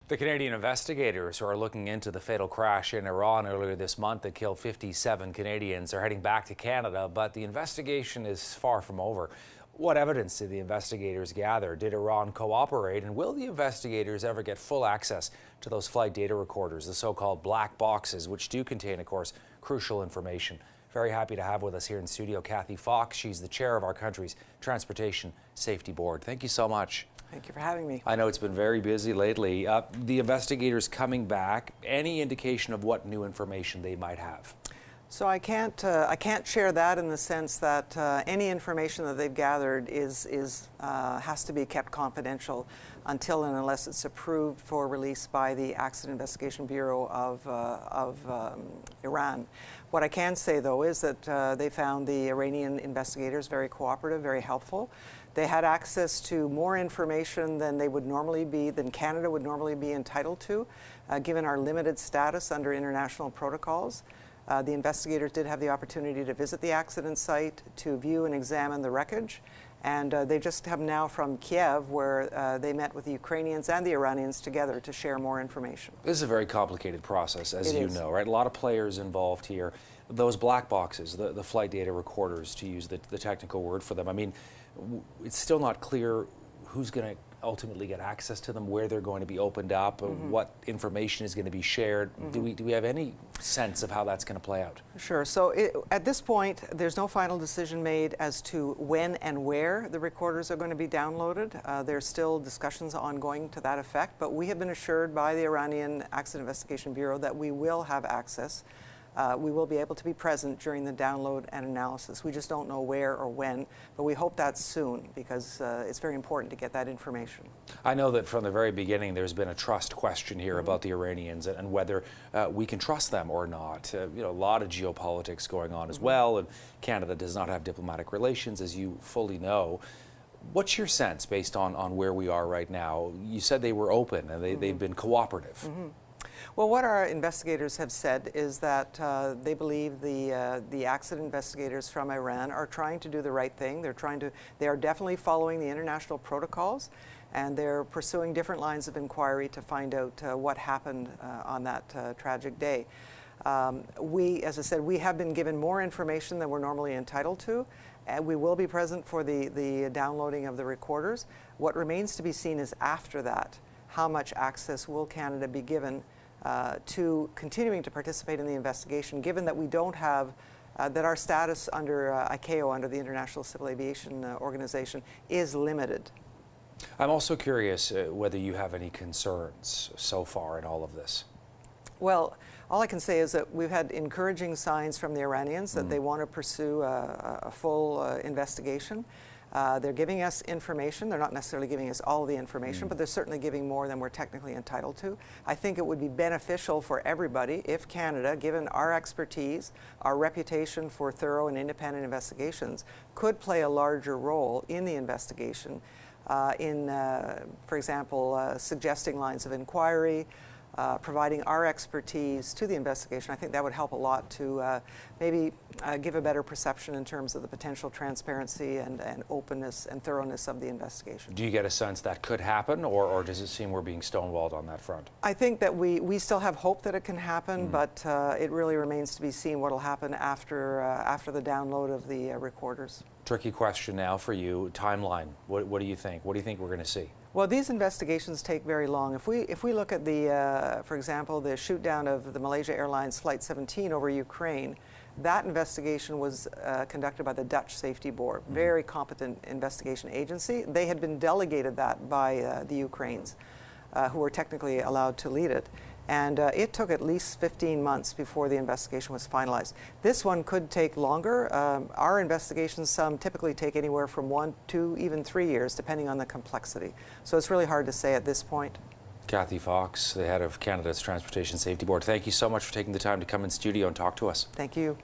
The Canadian investigators who are looking into the fatal crash in Iran earlier this month that killed 57 Canadians are heading back to Canada, but the investigation is far from over. What evidence did the investigators gather? Did Iran cooperate? And will the investigators ever get full access to those flight data recorders, the so-called black boxes, which do contain, of course, crucial information? Very happy to have with us here in studio Kathy Fox. She's the chair of our country's Transportation Safety Board. Thank you so much. Thank you for having me. I know it's been very busy lately. The investigators coming back, any indication of what new information they might have? So I can't share that in the sense that any information that they've gathered has to be kept confidential until and unless it's approved for release by the Accident Investigation Bureau of Iran. What I can say, though, is that they found the Iranian investigators very cooperative, very helpful. They had access to more information than Canada would normally be entitled to, given our limited status under international protocols. The investigators did have the opportunity to visit the accident site, to view and examine the wreckage, and they just come now from Kiev, where they met with the Ukrainians and the Iranians together to share more information. This is a very complicated process, as you know, right? A lot of players involved here. Those black boxes, the flight data recorders, to use the technical word for them, I mean, it's still not clear who's going to ultimately get access to them, where they're going to be opened up, what information is going to be shared. Do we have any sense of how that's going to play out? Sure. So at this point, there's no final decision made as to when and where the recorders are going to be downloaded. There's still discussions ongoing to that effect, but we have been assured by the Iranian Accident Investigation Bureau that we will have access. We will be able to be present during the download and analysis. We just don't know where or when, but we hope that's soon, because it's very important to get that information. I know that from the very beginning there's been a trust question here about the Iranians and whether we can trust them or not. You know, a lot of geopolitics going on as well, and Canada does not have diplomatic relations, as you fully know. What's your sense based on where we are right now? You said they were open and they've been cooperative. Well, what our investigators have said is that they believe the accident investigators from Iran are trying to do the right thing. They are definitely following the international protocols, and they're pursuing different lines of inquiry to find out what happened on that tragic day. As I said, we have been given more information than we're normally entitled to, and we will be present for the downloading of the recorders. What remains to be seen is after that, how much access will Canada be given to continuing to participate in the investigation, given that we don't have, that our status under ICAO, under the International Civil Aviation Organization, is limited. I'm also curious whether you have any concerns so far in all of this. Well, all I can say is that we've had encouraging signs from the Iranians that they want to pursue a full investigation. They're giving us information. They're not necessarily giving us all of the information, but they're certainly giving more than we're technically entitled to. I think it would be beneficial for everybody if Canada, given our expertise, our reputation for thorough and independent investigations, could play a larger role in the investigation for example, suggesting lines of inquiry, providing our expertise to the investigation. I think that would help a lot to maybe give a better perception in terms of the potential transparency and openness and thoroughness of the investigation. Do you get a sense that could happen, or does it seem we're being stonewalled on that front? I think that we still have hope that it can happen, but it really remains to be seen what will happen after the download of the recorders. Tricky question now for you. Timeline. What do you think? What do you think we're going to see? Well, these investigations take very long. If we look at for example, the shoot down of the Malaysia Airlines Flight 17 over Ukraine, that investigation was conducted by the Dutch Safety Board, very competent investigation agency. They had been delegated that by the Ukrainians, who were technically allowed to lead it. And it took at least 15 months before the investigation was finalized. This one could take longer. Our investigations, some typically take anywhere from 1 to even 3 years, depending on the complexity. So it's really hard to say at this point. Kathy Fox, the head of Canada's Transportation Safety Board, thank you so much for taking the time to come in studio and talk to us. Thank you.